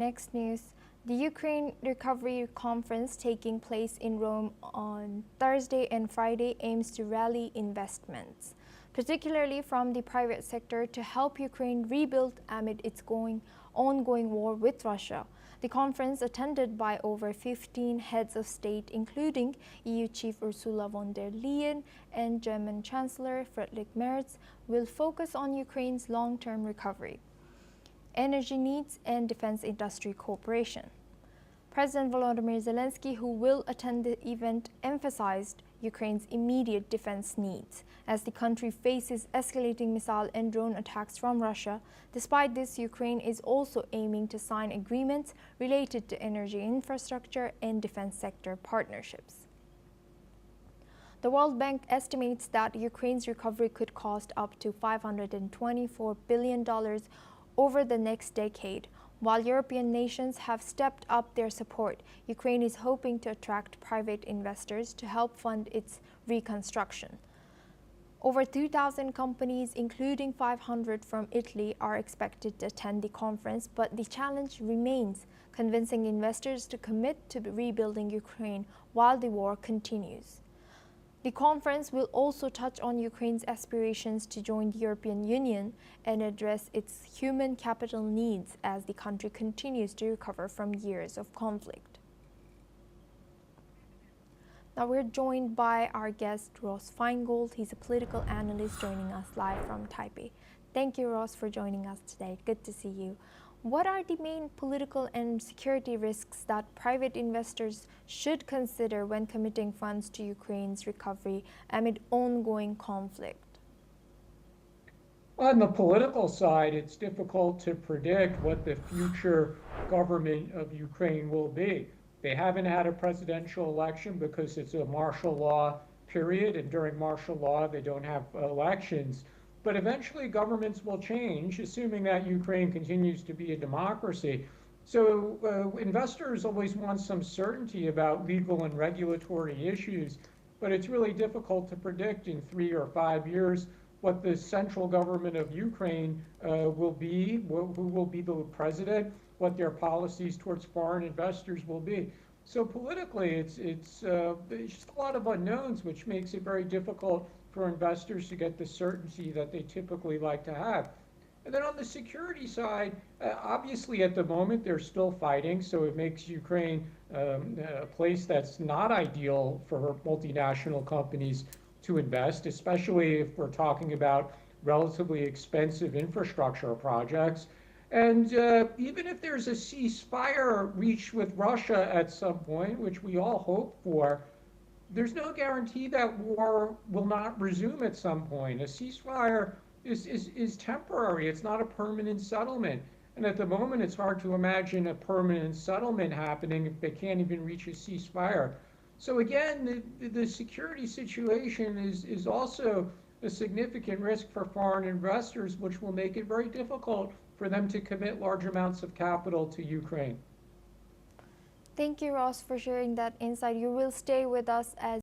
Next news, the Ukraine Recovery Conference taking place in Rome on Thursday and Friday aims to rally investments, particularly from the private sector, to help Ukraine rebuild amid its ongoing war with Russia. The conference, attended by over 15 heads of state, including EU Chief Ursula von der Leyen and German Chancellor Friedrich Merz, will focus on Ukraine's long-term recovery, energy needs, and defense industry cooperation. President Volodymyr Zelensky, who will attend the event, emphasized Ukraine's immediate defense needs as the country faces escalating missile and drone attacks from Russia. Despite this, Ukraine is also aiming to sign agreements related to energy infrastructure and defense sector partnerships. The World Bank estimates that Ukraine's recovery could cost up to $524 billion over the next decade. While European nations have stepped up their support, Ukraine is hoping to attract private investors to help fund its reconstruction. Over 2,000 companies, including 500 from Italy, are expected to attend the conference, but the challenge remains convincing investors to commit to rebuilding Ukraine while the war continues. The conference will also touch on Ukraine's aspirations to join the European Union and address its human capital needs as the country continues to recover from years of conflict. Now we're joined by our guest, Ross Feingold. He's a political analyst joining us live from Taipei. Thank you, Ross, for joining us today. Good to see you. What are the main political and security risks that private investors should consider when committing funds to Ukraine's recovery amid ongoing conflict? On the political side, it's difficult to predict what the future government of Ukraine will be. They haven't had a presidential election because it's a martial law period, and during martial law, they don't have elections. But eventually governments will change, assuming that Ukraine continues to be a democracy. So investors always want some certainty about legal and regulatory issues, but it's really difficult to predict in 3 or 5 years what the central government of Ukraine will be, who will be the president, what their policies towards foreign investors will be. So politically, it's just a lot of unknowns, which makes it very difficult for investors to get the certainty that they typically like to have. And then on the security side, obviously at the moment they're still fighting, so it makes Ukraine a place that's not ideal for multinational companies to invest, especially if we're talking about relatively expensive infrastructure projects. And even if there's a ceasefire reached with Russia at some point, which we all hope for, there's no guarantee that war will not resume at some point. A ceasefire is temporary. It's not a permanent settlement. And at the moment, it's hard to imagine a permanent settlement happening if they can't even reach a ceasefire. So again, the security situation is also a significant risk for foreign investors, which will make it very difficult for them to commit large amounts of capital to Ukraine. Thank you, Ross, for sharing that insight. You will stay with us as